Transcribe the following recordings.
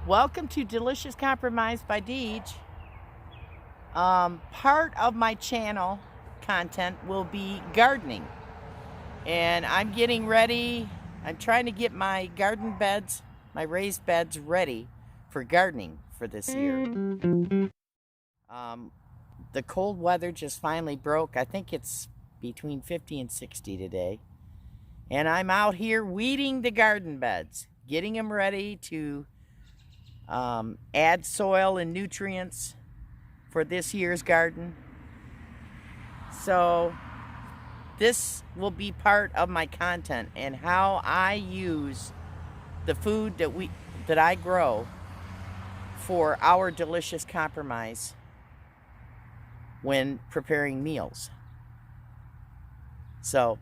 Welcome to Delicious Compromise by Deej. Part of my channel content will be gardening. And I'm getting ready. I'm trying to get my garden beds, my raised beds ready for gardening for this year. The cold weather just finally broke. I think it's between 50 and 60 today. And I'm out here weeding the garden beds, getting them ready to add soil and nutrients for this year's garden. So this will be part of my content and how I use the food that I grow for our delicious compromise when preparing meals. So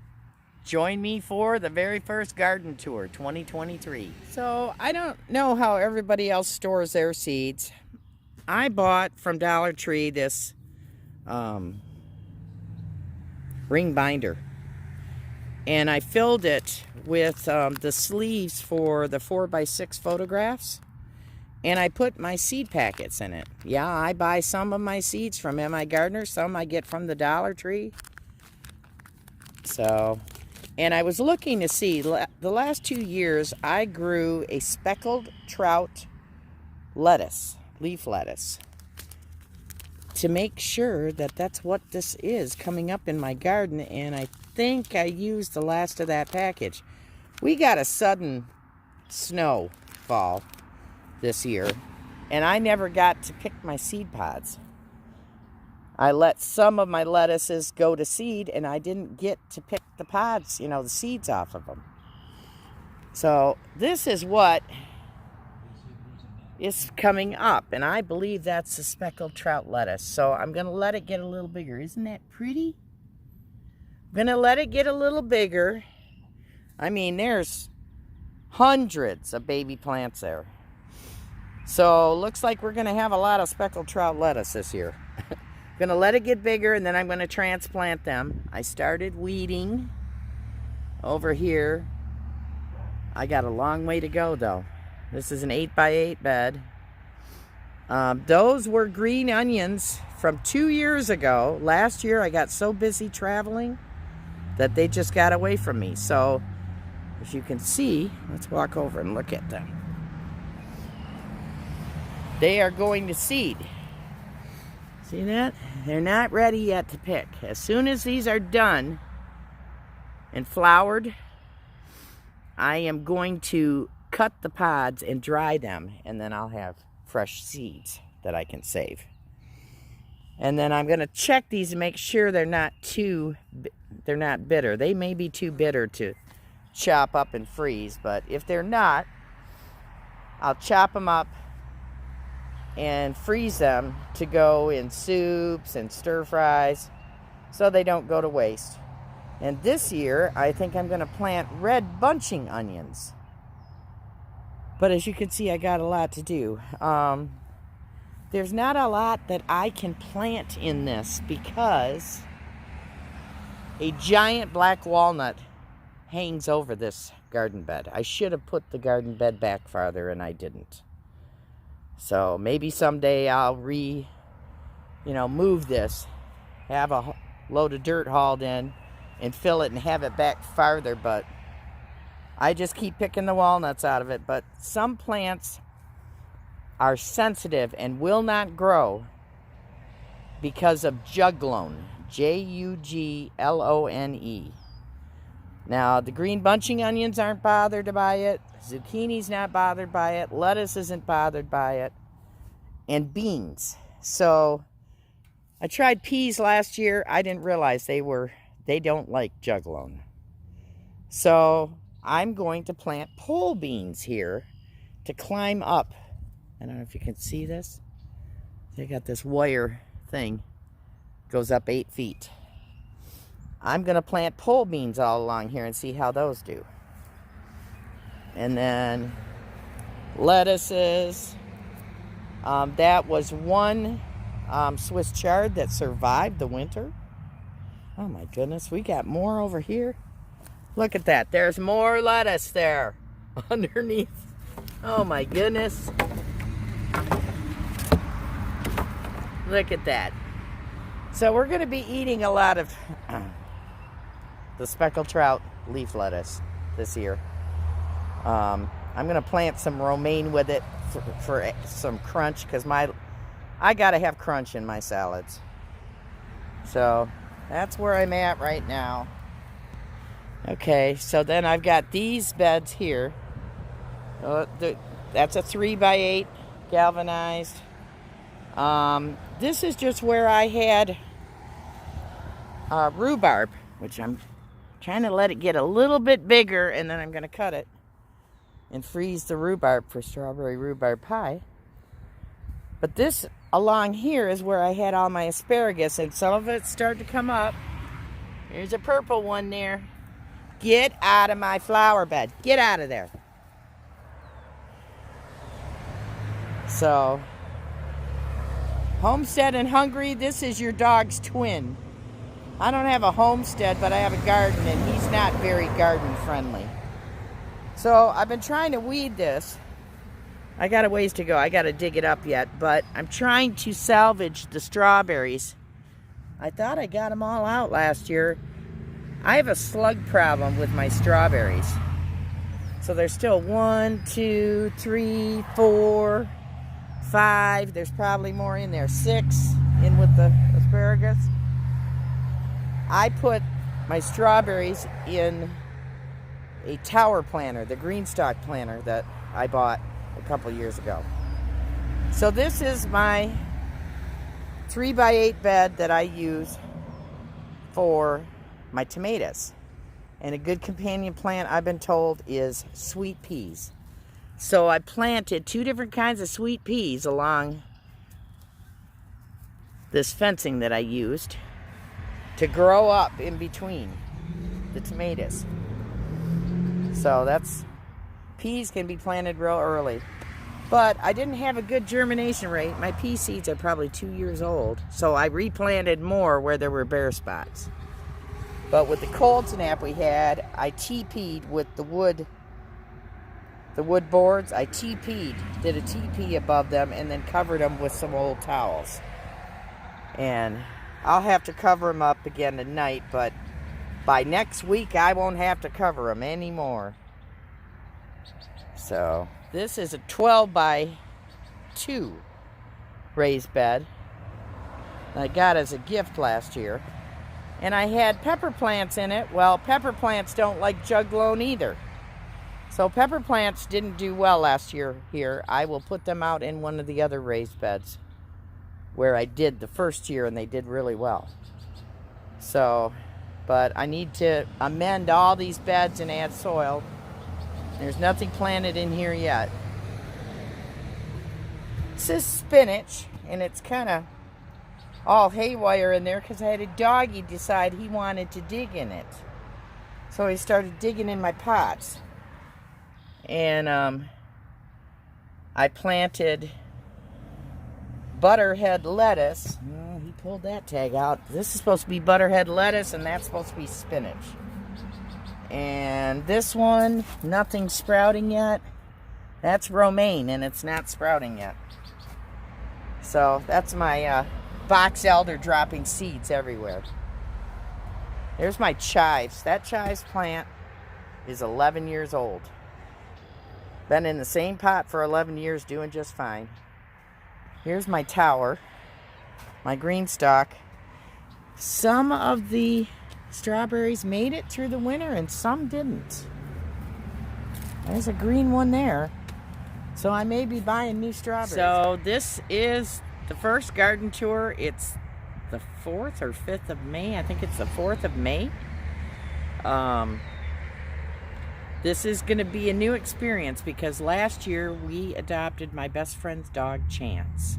join me for the very first garden tour 2023. So I don't know how everybody else stores their seeds. I bought from Dollar Tree this ring binder. And I filled it with the sleeves for the 4x6 photographs. And I put my seed packets in it. Yeah, I buy some of my seeds from M.I. Gardener. Some I get from the Dollar Tree. So... and I was looking to see, the last 2 years, I grew a speckled trout lettuce, leaf lettuce, to make sure that that's what this is coming up in my garden, and I think I used the last of that package. We got a sudden snowfall this year, and I never got to pick my seed pods. I let some of my lettuces go to seed, and I didn't get to pick the pods, the seeds off of them. So this is what is coming up, and I believe that's the speckled trout lettuce. So I'm going to let it get a little bigger. Isn't that pretty? I'm going to let it get a little bigger. I mean, there's hundreds of baby plants there. So looks like we're going to have a lot of speckled trout lettuce this year. I'm going to let it get bigger, and then I'm going to transplant them. I started weeding over here. I got a long way to go, though. This is an 8x8 bed. Those were green onions from 2 years ago. Last year, I got so busy traveling that they just got away from me. So, as you can see, let's walk over and look at them. They are going to seed. See that? They're not ready yet to pick. As soon as these are done and flowered, I am going to cut the pods and dry them, and then I'll have fresh seeds that I can save. And then I'm going to check these and make sure they're not bitter. They may be too bitter to chop up and freeze, but if they're not, I'll chop them up and freeze them to go in soups and stir fries so they don't go to waste. And this year, I think I'm going to plant red bunching onions. But as you can see, I got a lot to do. There's not a lot that I can plant in this because a giant black walnut hangs over this garden bed. I should have put the garden bed back farther, and I didn't. So maybe someday I'll move this, have a load of dirt hauled in and fill it and have it back farther, but I just keep picking the walnuts out of it. But some plants are sensitive and will not grow because of juglone, Juglone. Now, the green bunching onions aren't bothered by it. Zucchini's not bothered by it. Lettuce isn't bothered by it. And beans. So, I tried peas last year. I didn't realize they don't like juglone. So, I'm going to plant pole beans here to climb up. I don't know if you can see this. They got this wire thing. Goes up 8 feet. I'm going to plant pole beans all along here and see how those do. And then lettuces. That was one Swiss chard that survived the winter. Oh my goodness, we got more over here. Look at that. There's more lettuce there underneath. Oh my goodness. Look at that. So we're going to be eating a lot of the speckled trout leaf lettuce this year. I'm going to plant some romaine with it for some crunch, because I got to have crunch in my salads. So that's where I'm at right now. Okay, so then I've got these beds here. That's a 3x8 galvanized. This is just where I had rhubarb, which I'm trying to let it get a little bit bigger, and then I'm going to cut it and freeze the rhubarb for strawberry rhubarb pie. But this along here is where I had all my asparagus, and some of it's starting to come up. There's a purple one there. Get out of my flower bed. Get out of there. So, Homestead and Hungry, this is your dog's twin. I don't have a homestead, but I have a garden, and he's not very garden friendly. So I've been trying to weed this. I got a ways to go. I got to dig it up yet, but I'm trying to salvage the strawberries. I thought I got them all out last year. I have a slug problem with my strawberries. So there's still 1, 2, 3, 4, 5. There's probably more in there. 6 in with the asparagus. I put my strawberries in a tower planter, the Greenstock planter that I bought a couple years ago. So this is my 3x8 bed that I use for my tomatoes. And a good companion plant, I've been told, is sweet peas. So I planted 2 different kinds of sweet peas along this fencing that I used to grow up in between the tomatoes. So peas can be planted real early. But I didn't have a good germination rate. My pea seeds are probably 2 years old. So I replanted more where there were bare spots. But with the cold snap we had, I TP'd with the wood boards. I did a TP above them, and then covered them with some old towels. And I'll have to cover them up again tonight, but by next week I won't have to cover them anymore. So this is a 12x2 raised bed I got as a gift last year. And I had pepper plants in it. Well, pepper plants don't like jug loam either. So pepper plants didn't do well last year here. I will put them out in one of the other raised beds where I did the first year, and they did really well. So, but I need to amend all these beds and add soil. There's nothing planted in here yet. This is spinach, and it's kind of all haywire in there because I had a doggy decide he wanted to dig in it. So he started digging in my pots. And I planted butterhead lettuce. Oh, he pulled that tag out. This is supposed to be butterhead lettuce, and that's supposed to be spinach. And this one, nothing sprouting yet. That's romaine, and it's not sprouting yet. So that's my box elder dropping seeds everywhere. There's my chives. That chives plant is 11 years old. Been in the same pot for 11 years, doing just fine. Here's my tower, my Greenstock. Some of the strawberries made it through the winter and some didn't. There's a green one there. So I may be buying new strawberries. So this is the first garden tour. It's the 4th or 5th of May. I think it's the 4th of May. This is going to be a new experience because last year we adopted my best friend's dog, Chance.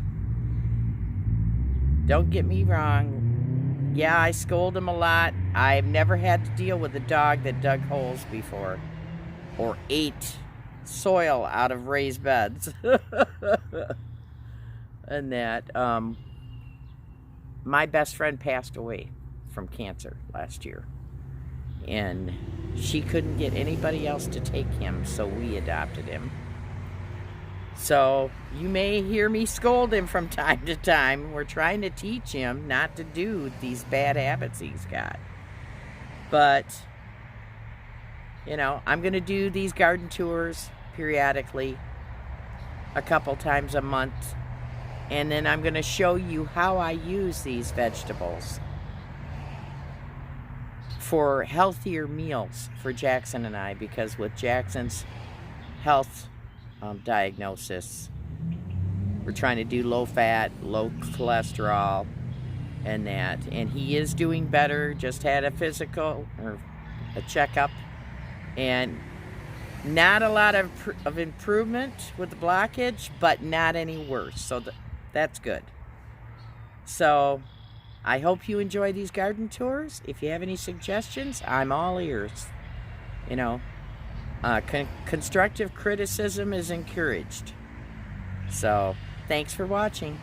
Don't get me wrong. Yeah, I scold him a lot. I've never had to deal with a dog that dug holes before or ate soil out of raised beds. And that, my best friend passed away from cancer last year. And she couldn't get anybody else to take him, so we adopted him. So you may hear me scold him from time to time. We're trying to teach him not to do these bad habits he's got. But, you know, I'm going to do these garden tours periodically, a couple times a month. And then I'm going to show you how I use these vegetables for healthier meals for Jackson and I, because with Jackson's health diagnosis, we're trying to do low fat, low cholesterol, and that. And he is doing better, just had a physical or a checkup, and not a lot of improvement with the blockage, but not any worse. So that's good. So I hope you enjoy these garden tours. If you have any suggestions, I'm all ears. You know, constructive criticism is encouraged. So thanks for watching.